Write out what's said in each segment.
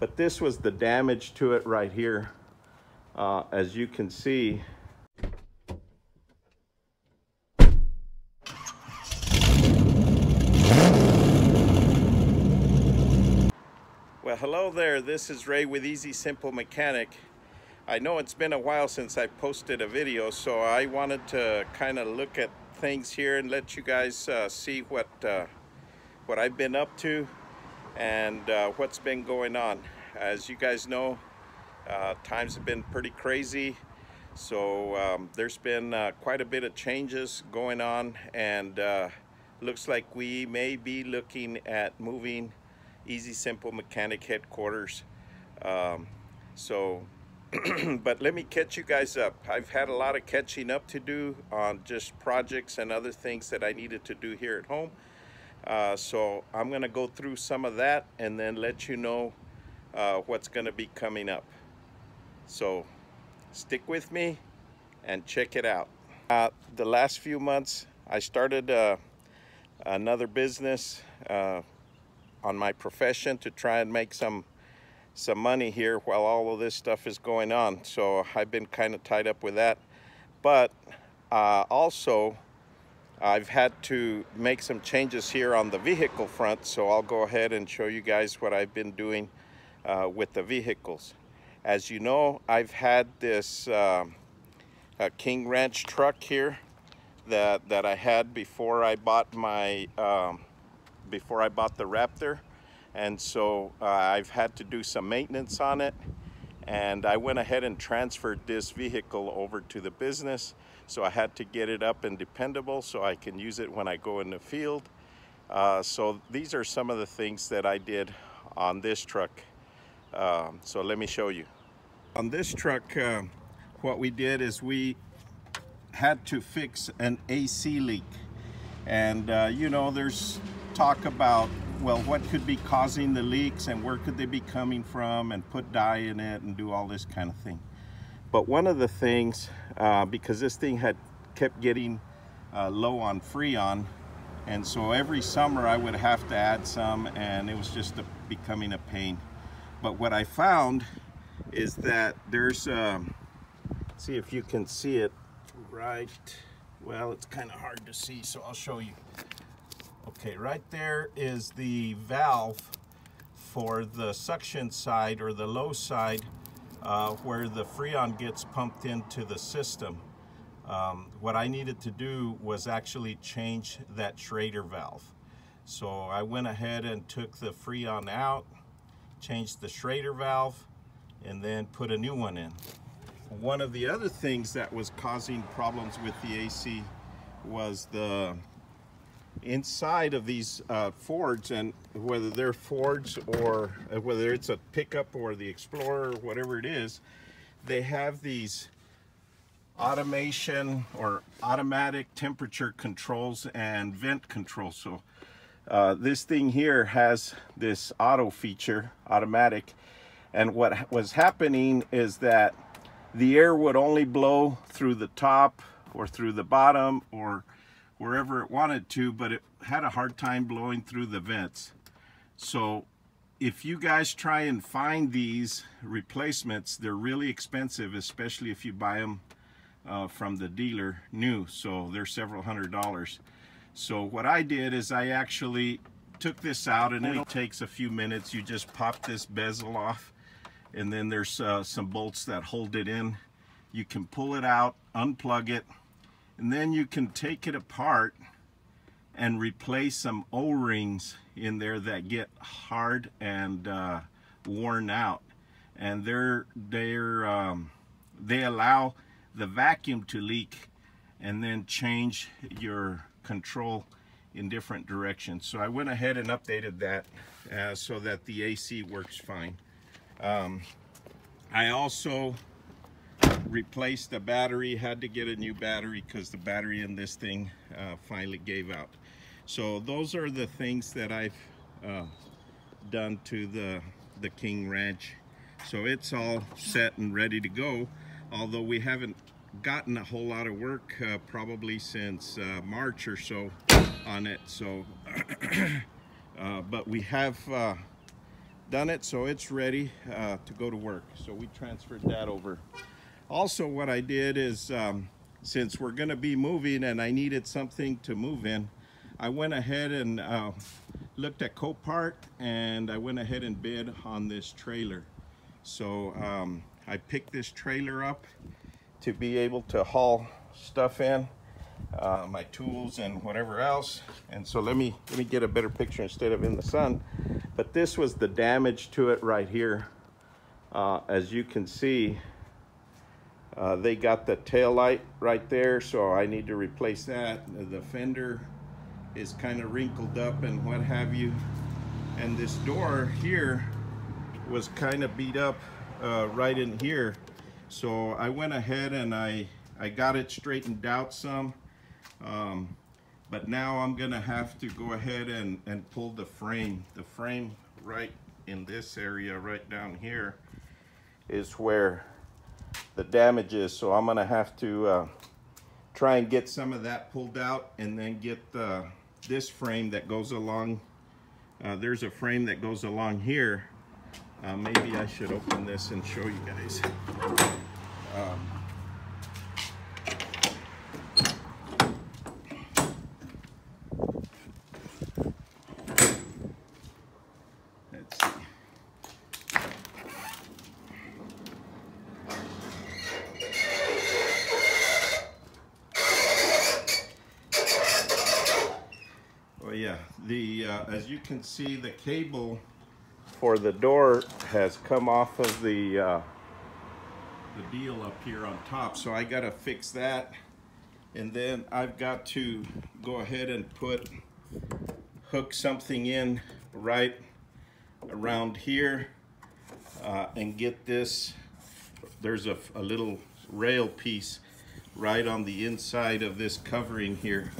But this was the damage to it right here. As you can see, well, hello there, this is Ray with Easy Simple Mechanic. I know it's been a while since I posted a video, so I wanted to kind of look at things here and let you guys see what I've been up to and what's been going on. As you guys know, times have been pretty crazy, so there's been quite a bit of changes going on, and looks like we may be looking at moving Easy Simple Mechanic headquarters. But let me catch you guys up. I've had a lot of catching up to do on just projects and other things that I needed to do here at home. So I'm gonna go through some of that and then let you know what's gonna be coming up. So stick with me and check it out. The last few months I started another business on my profession to try and make some money here while all of this stuff is going on. So I've been kind of tied up with that, but also I've had to make some changes here on the vehicle front, so I'll go ahead and show you guys what I've been doing with the vehicles. As you know, I've had this King Ranch truck here that I had before I bought my the Raptor. And so I've had to do some maintenance on it, and I went ahead and transferred this vehicle over to the business. So I had to get it up and dependable so I can use it when I go in the field. So these are some of the things that I did on this truck. So let me show you. On this truck, what we did is we had to fix an AC leak. And you know, there's talk about, well, what could be causing the leaks and where could they be coming from, and put dye in it and do all this kind of thing. But one of the things, because this thing had kept getting low on Freon, and so every summer I would have to add some, and it was just becoming a pain. But what I found is that there's, see if you can see it right, well, it's kind of hard to see, so I'll show you. Okay, right there is the valve for the suction side, or the low side, where the Freon gets pumped into the system. What I needed to do was actually change that Schrader valve. So I went ahead and took the Freon out, changed the Schrader valve, and then put a new one in. One of the other things that was causing problems with the AC was the inside of these Fords, and whether they're Fords or whether it's a pickup or the Explorer or whatever it is, they have these automation or automatic temperature controls and vent controls. So this thing here has this auto feature, automatic, and what was happening is that the air would only blow through the top or through the bottom or wherever it wanted to, but it had a hard time blowing through the vents. So if you guys try and find these replacements, they're really expensive, especially if you buy them from the dealer new. So they're several $100s. So what I did is I actually took this out, and it takes a few minutes. You just pop this bezel off, and then there's some bolts that hold it in. You can pull it out, unplug it, and then you can take it apart and replace some O-rings in there that get hard and worn out. And they allow the vacuum to leak and then change your control in different directions. So I went ahead and updated that so that the AC works fine. I also replaced the battery, had to get a new battery because the battery in this thing finally gave out. So those are the things that I've done to the King Ranch. So it's all set and ready to go, although we haven't gotten a whole lot of work probably since March or so on it. So but we have done it, so it's ready to go to work. So we transferred that over. Also, what I did is, since we're going to be moving and I needed something to move in, I went ahead and looked at Copart, and I went ahead and bid on this trailer. So I picked this trailer up to be able to haul stuff in, my tools and whatever else. And so let me get a better picture instead of in the sun. But this was the damage to it right here. As you can see, they got the tail light right there, so I need to replace that. The fender is kind of wrinkled up and what have you. And this door here was kind of beat up right in here. So I went ahead and I got it straightened out some. But now I'm gonna have to go ahead and pull the frame. The frame right in this area, right down here, is where the damage is. So I'm gonna have to try and get some of that pulled out, and then get this frame that goes along. There's a frame that goes along here. Maybe I should open this and show you guys. Let's see. Oh yeah, as you can see, the cable for the door has come off of the deal up here on top, so I gotta fix that. And then I've got to go ahead and hook something in right around here and get this. There's a little rail piece right on the inside of this covering here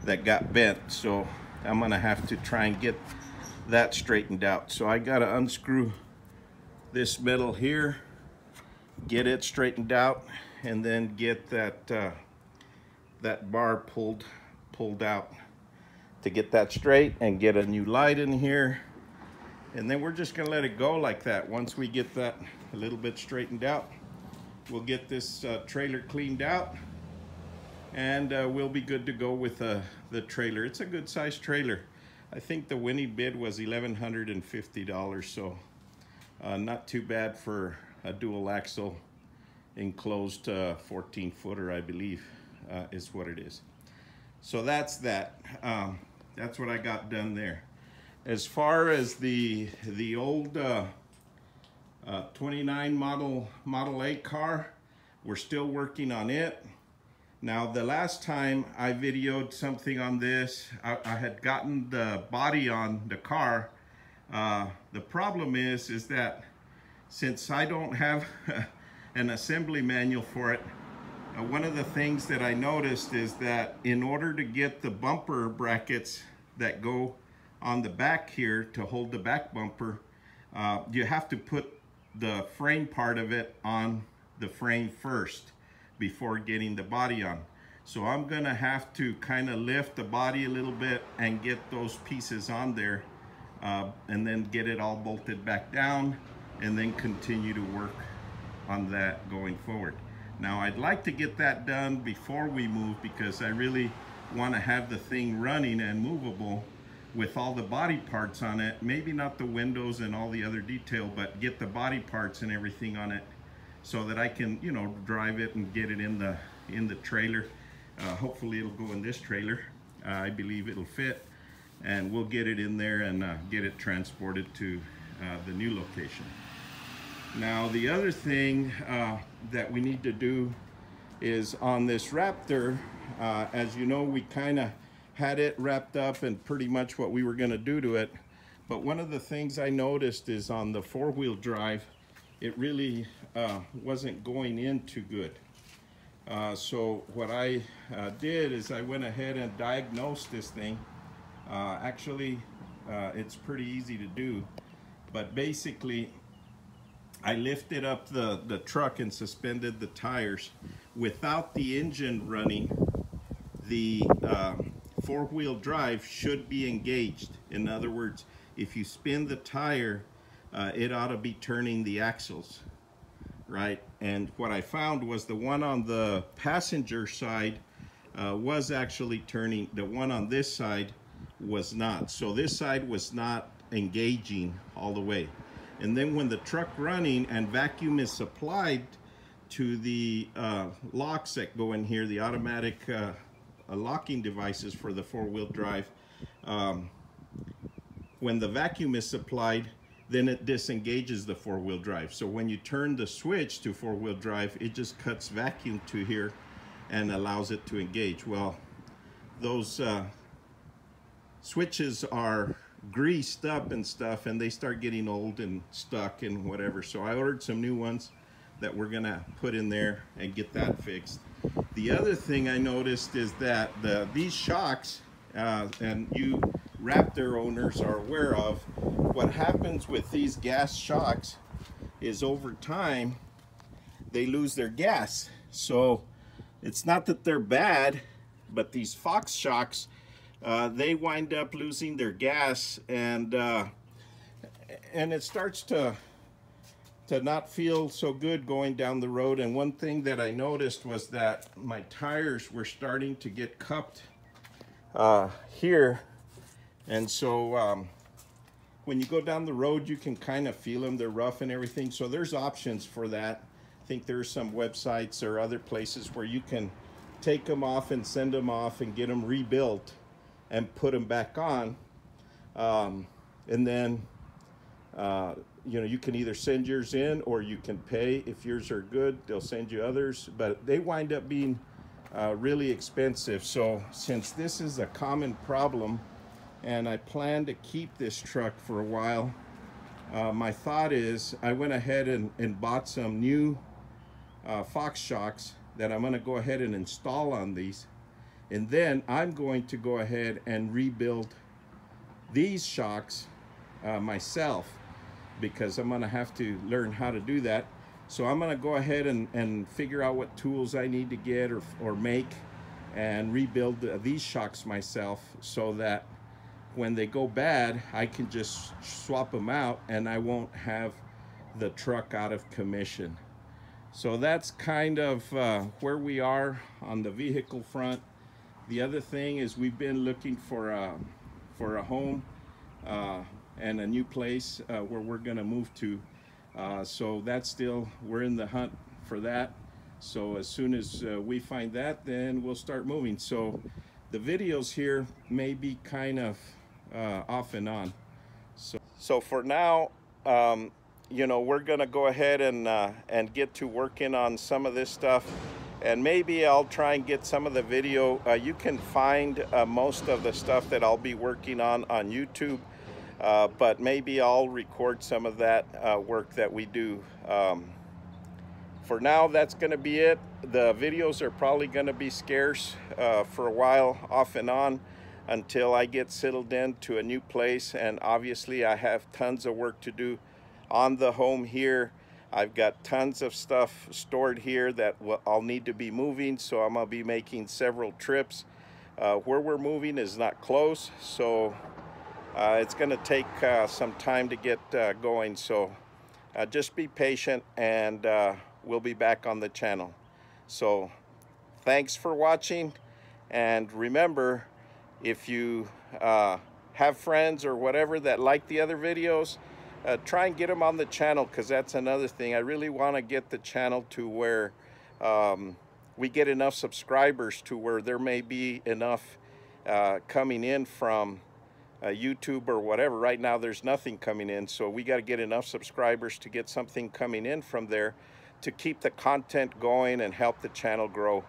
that got bent, so I'm gonna have to try and get that straightened out. So I gotta unscrew this metal here, get it straightened out, and then get that bar pulled out to get that straight, and get a new light in here. And then we're just gonna let it go like that. Once we get that a little bit straightened out, we'll get this trailer cleaned out, and we'll be good to go with the trailer. It's a good sized trailer. I think the winning bid was $1,150, so not too bad for a dual axle enclosed 14 footer, I believe, is what it is. So that's that. That's what I got done there. As far as the old 29 Model A car, we're still working on it. Now, the last time I videoed something on this, I had gotten the body on the car. The problem is that since I don't have an assembly manual for it, one of the things that I noticed is that in order to get the bumper brackets that go on the back here to hold the back bumper, you have to put the frame part of it on the frame first before getting the body on. So I'm gonna have to kind of lift the body a little bit and get those pieces on there, and then get it all bolted back down, and then continue to work on that going forward. Now, I'd like to get that done before we move, because I really want to have the thing running and movable with all the body parts on it. Maybe not the windows and all the other detail, but get the body parts and everything on it, so that I can, you know, drive it and get it in the trailer. Hopefully it'll go in this trailer. I believe it'll fit, and we'll get it in there and get it transported to the new location. Now, the other thing that we need to do is on this Raptor. As you know, we kind of had it wrapped up and pretty much what we were going to do to it. But one of the things I noticed is on the four-wheel drive, it really wasn't going in too good. So what I did is I went ahead and diagnosed this thing. Actually, it's pretty easy to do, but basically I lifted up the truck and suspended the tires. Without the engine running, the four-wheel drive should be engaged. In other words, if you spin the tire, it ought to be turning the axles, right? And what I found was the one on the passenger side was actually turning, the one on this side was not. So this side was not engaging all the way. And then when the truck running and vacuum is supplied to the locks that go in here, the automatic locking devices for the four-wheel drive, when the vacuum is supplied, then it disengages the four-wheel drive. So when you turn the switch to four-wheel drive, it just cuts vacuum to here and allows it to engage. Well, those switches are greased up and stuff, and they start getting old and stuck and whatever. So I ordered some new ones that we're gonna put in there and get that fixed. The other thing I noticed is that these shocks, and you Raptor owners are aware of, what happens with these gas shocks is over time they lose their gas. So it's not that they're bad, but these Fox shocks, they wind up losing their gas, and it starts to not feel so good going down the road. And one thing that I noticed was that my tires were starting to get cupped here. And so when you go down the road, you can kind of feel them. They're rough and everything. So there's options for that. I think there's some websites or other places where you can take them off and send them off and get them rebuilt and put them back on. And then, you know, you can either send yours in or you can pay. If yours are good, they'll send you others. But they wind up being really expensive. So since this is a common problem, and I plan to keep this truck for a while, my thought is I went ahead and bought some new Fox shocks that I'm going to go ahead and install on these, and then I'm going to go ahead and rebuild these shocks myself, because I'm going to have to learn how to do that. So I'm going to go ahead and figure out what tools I need to get or make and rebuild these shocks myself, so that when they go bad, I can just swap them out and I won't have the truck out of commission. So that's kind of where we are on the vehicle front. The other thing is we've been looking for a home and a new place where we're gonna move to. So that's still, we're in the hunt for that. So as soon as we find that, then we'll start moving. So the videos here may be kind of off and on. So for now, you know, we're gonna go ahead and get to working on some of this stuff, and maybe I'll try and get some of the video. You can find most of the stuff that I'll be working on YouTube, but maybe I'll record some of that work that we do. For now, that's gonna be it. The videos are probably gonna be scarce for a while, off and on, until I get settled into a new place. And obviously I have tons of work to do on the home here. I've got tons of stuff stored here that I'll need to be moving, so I'm gonna be making several trips. Where we're moving is not close, so it's gonna take some time to get going. So just be patient, and we'll be back on the channel. So thanks for watching, and remember, if you have friends or whatever that like the other videos, try and get them on the channel, because that's another thing. I really want to get the channel to where we get enough subscribers to where there may be enough coming in from YouTube or whatever. Right now there's nothing coming in, so we got to get enough subscribers to get something coming in from there to keep the content going and help the channel grow.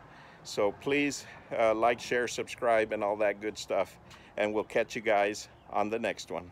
So please like, share, subscribe, and all that good stuff. And we'll catch you guys on the next one.